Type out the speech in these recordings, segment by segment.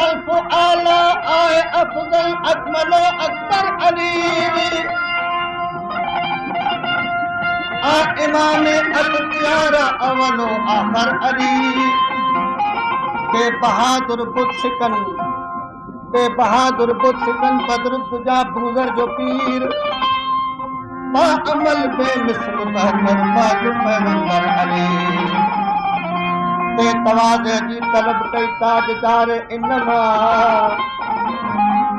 अल्फ आला आए अफजल अकमलो अकबर अली आ इमाम अख्तियारा अवलो आखिर अली के बहादुर बुत शिकन बदरुद्दुजा बूजर जो पीर बा अमल बेमिसल पैगंबर अली ते तवाज़े जी तलब कई ताजदार इनमा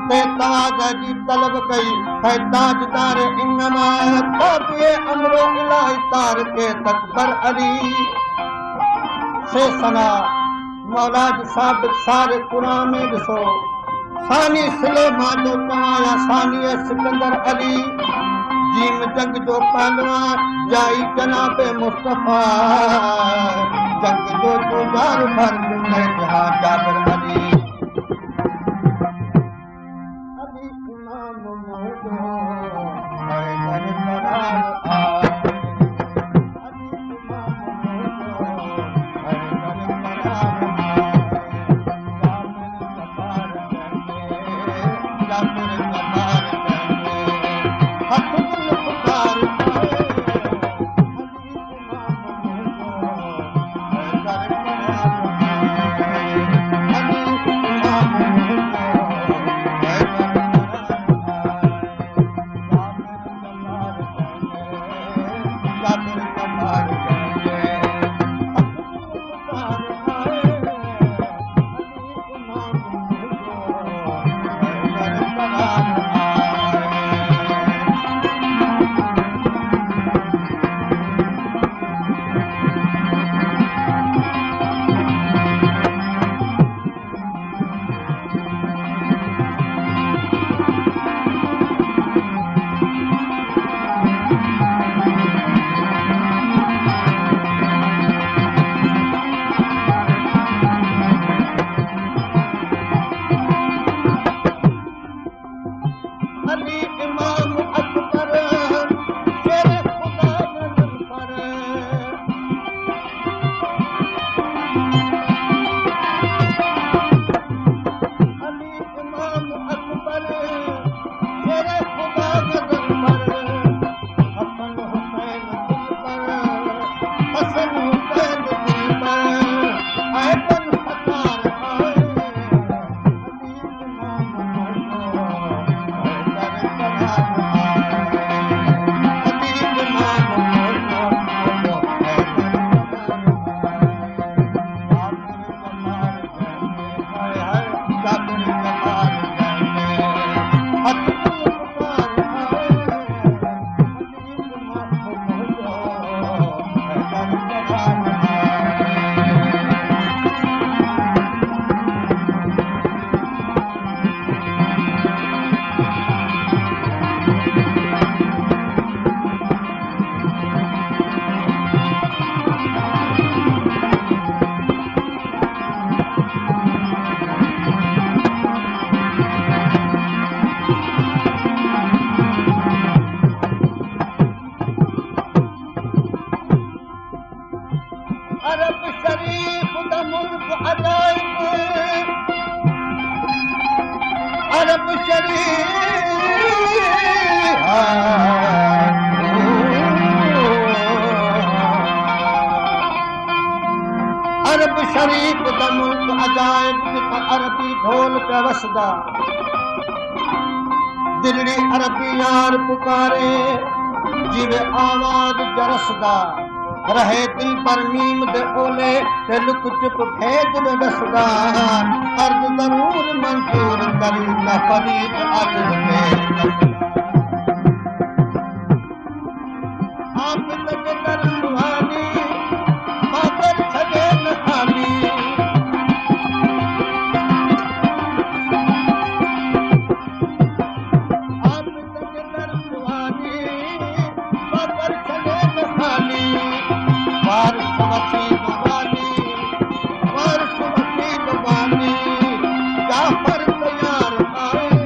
ते तवाज़े जी तलब कई है ताजदार इनमा ताबिए अमरो इलाही तार के तकबर अली से सना मौलाज साबित सारे कुरान में ॾिसो सानी सुलेमान जो तवाया सानी सिकंदर अली जीम जंग जो पहलवान जाई जनाबे मुस्तफा जंग जो तुजार भर में जहां जाबर अली इमाम मोहम्मद हैदर करार अरब शरीफ दा मुल्क अजाइब अरब शरीफ अरब शरीफ दा मुल्क अजाइब अरबी ढोल पे वसदा दिल्ली अरबी यार पुकारे जिवे आवाज जरसदा रहे दिल पर मीम दे ओले ते लुक चुप भेद में दसदा अर्ज जरूर मंजूर करी ना फरीद अज में आप तक कर सुहानी बाबर छगे न खाली आप तक कर सुहानी बाबर छगे न खाली वारिस वसील वाली जाफर तैयार आए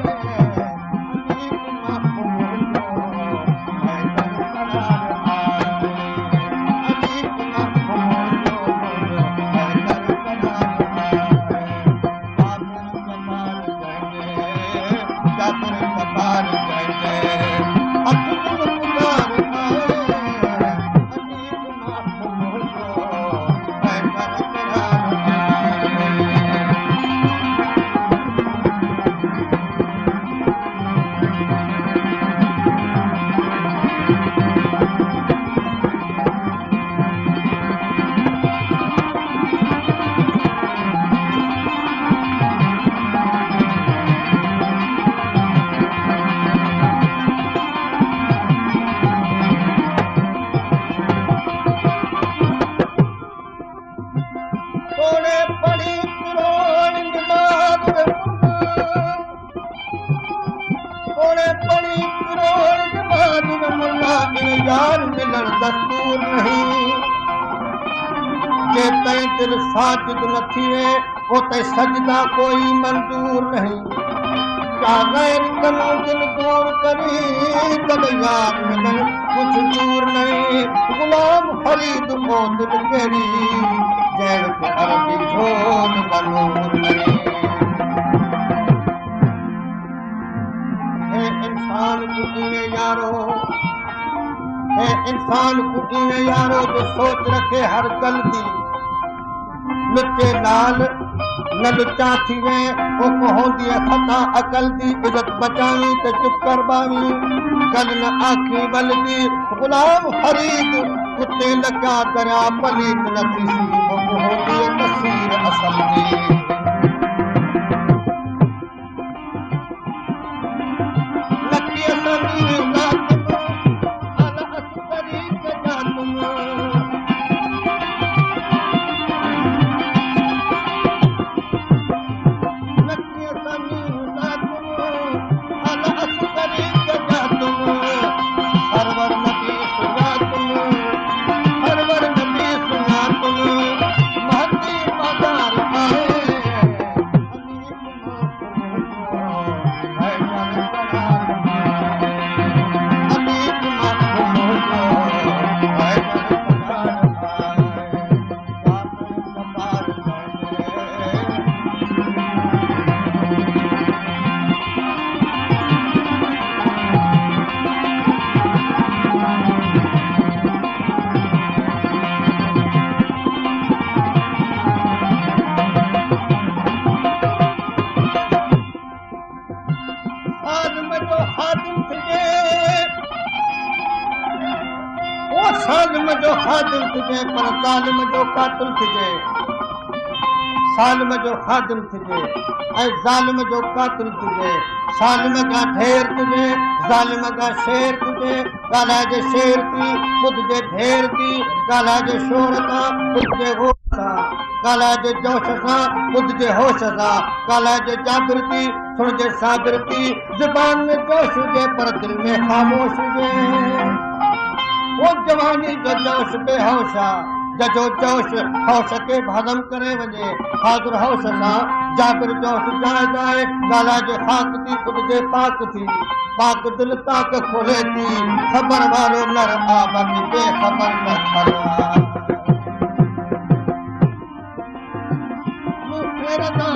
यार मिलन दस्तूर नहीं जे तई दिल साजिद न थिए उते सजदा कोई मंजूर नहीं क्या गैर कनो दिल दूर करी तब यार मिलन कुछ दूर नहीं गुलाम फरीद को दिल केरी जैन के अरबी झोल बनूर नहीं इंसान को इन्हें यारो है इंसान को इन्हें यारो जो सोच रखे हर गलती लुटे लाल न लुचा थी वे वो होंदी खता अकल दी इज्जत बचानी ते चुप कर बानी कल न आखी बलदी गुलाम फरीद कुत्ते लगा दरिया पलीत न थी वो होंदी तस्वीर असल दी सालिम जो खादिम तुझे पर सालिम जो कातिल तुझे सालिम जो खादिम तुझे ऐ जालिम जो कातिल तुझे सालिम का ढेर तुझे जालिम का शेर तुझे गाला जे शेर थी खुद जे ढेर थी गाला जे शोर था खुद जे होश था गाला जे जोश था खुद जे होश था गाला जे जाबिर थी सुन जे साबिर थी जुबान में जोश हुजे पर दिल में खामोश हुजे वो जवानी जो जोश बेहोशा जो जोश होश के भदम करे वजे हाजुर होश ना जाबिर जोश जाए जाए गाला जो खाक थी खुद जे पाक थी पाक दिल ताक खोले थी खबर वालो नर आबादी बेखबर न खरवा मुखेरदा